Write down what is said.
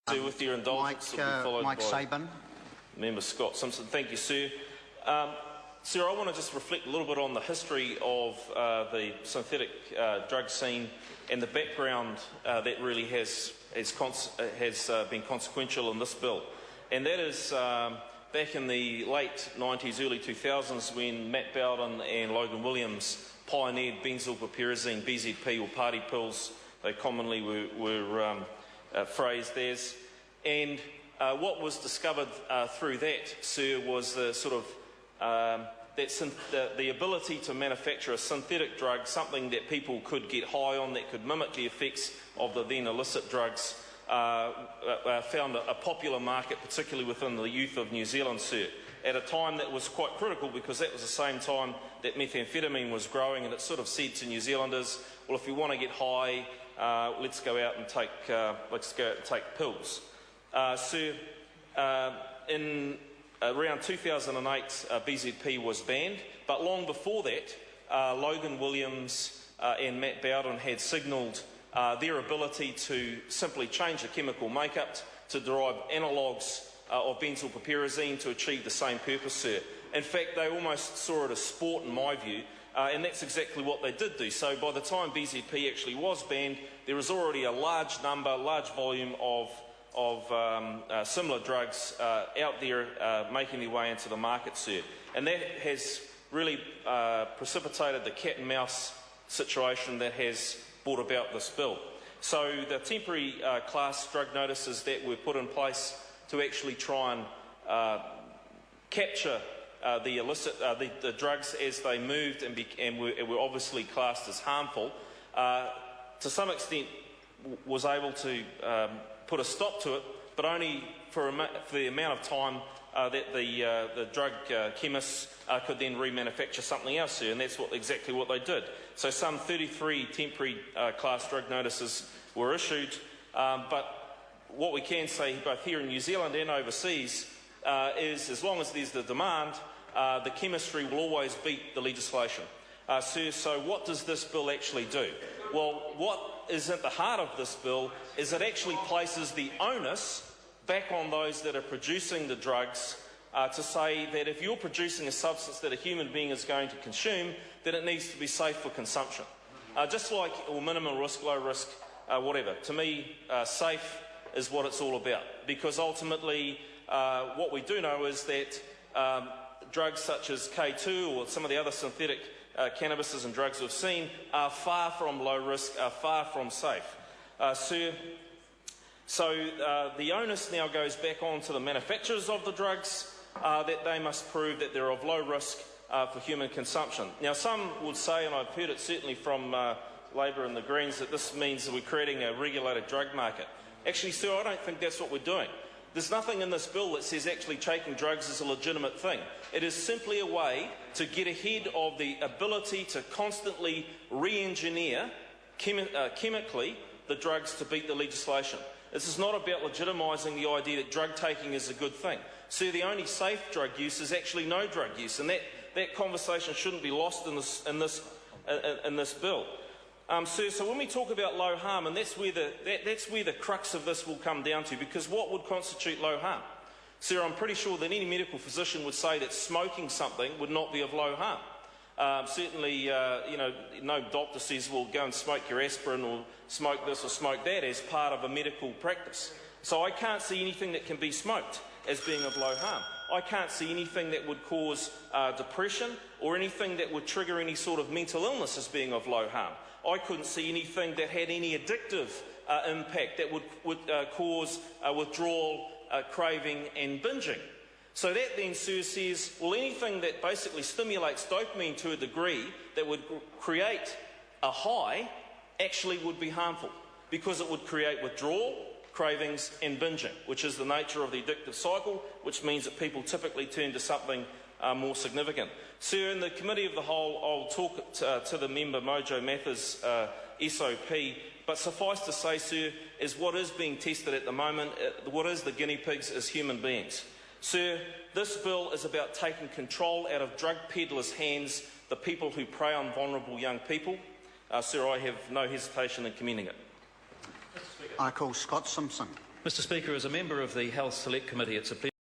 With your indulgence, followed Mike by Sabin. Member Scott Simpson. Thank you, sir. Sir, I want to just reflect a little bit on the history of the synthetic drug scene and the background that really has been consequential in this bill. And that is back in the late 90s, early 2000s, when Matt Bowden and Logan Williams pioneered benzylpiperazine, BZP, or party pills, they commonly were phrased as. And what was discovered through that, sir, was the sort of the ability to manufacture a synthetic drug, something that people could get high on, that could mimic the effects of the then illicit drugs, found a popular market, particularly within the youth of New Zealand, sir, at a time that was quite critical, because that was the same time that methamphetamine was growing, and it sort of said to New Zealanders, well, if you want to get high, let's go out and take pills. Sir, in around 2008, BZP was banned, but long before that, Logan Williams and Matt Bowden had signalled their ability to simply change the chemical makeup to derive analogues of benzylpiperazine to achieve the same purpose, sir. In fact, they almost saw it as sport, in my view, and that's exactly what they did do. So by the time BZP actually was banned, there was already a large volume of similar drugs out there making their way into the market, sir. And that has really precipitated the cat and mouse situation that has brought about this bill. So the temporary class drug notices that were put in place to actually try and capture the illicit the drugs as they moved and were obviously classed as harmful, to some extent was able to put a stop to it, but only for the amount of time that the drug chemists could then remanufacture something else, sir, and that's exactly what they did. So some 33 temporary class drug notices were issued, but what we can say both here in New Zealand and overseas is, as long as there's the demand, the chemistry will always beat the legislation. Sir, so what does this bill actually do? Well, what is at the heart of this bill is it actually places the onus back on those that are producing the drugs to say that if you're producing a substance that a human being is going to consume, then it needs to be safe for consumption. Just like, or minimum risk, low risk, whatever. To me, safe is what it's all about, because ultimately what we do know is that drugs such as K2 or some of the other synthetic cannabises and drugs we've seen are far from low risk, are far from safe. Sir, so the onus now goes back on to the manufacturers of the drugs, that they must prove that they're of low risk for human consumption. Now, some would say, and I've heard it certainly from Labor and the Greens, that this means that we're creating a regulated drug market. Actually, sir, I don't think that's what we're doing. There's nothing in this bill that says actually taking drugs is a legitimate thing. It is simply a way to get ahead of the ability to constantly re-engineer chemically the drugs to beat the legislation. This is not about legitimising the idea that drug taking is a good thing. So the only safe drug use is actually no drug use, and that conversation shouldn't be lost in this bill. Sir, so when we talk about low harm, and that's where the crux of this will come down to, because what would constitute low harm? Sir, I'm pretty sure that any medical physician would say that smoking something would not be of low harm. Certainly, no doctor says, well, go and smoke your aspirin or smoke this or smoke that as part of a medical practice. So I can't see anything that can be smoked as being of low harm. I can't see anything that would cause depression or anything that would trigger any sort of mental illness as being of low harm. I couldn't see anything that had any addictive impact that would cause withdrawal, craving and binging. So that then, sir, says, well, anything that basically stimulates dopamine to a degree that would create a high actually would be harmful, because it would create withdrawal, cravings and binging, which is the nature of the addictive cycle, which means that people typically turn to something more significant. Sir, in the Committee of the Whole, I'll talk to the member Mojo Mather's SOP, but suffice to say, sir, is what is being tested at the moment, what is the guinea pigs is human beings. Sir, this bill is about taking control out of drug peddlers' hands, the people who prey on vulnerable young people. Sir, I have no hesitation in commending it. I call Scott Simpson. Mr Speaker, as a member of the Health Select Committee, it's a pleasure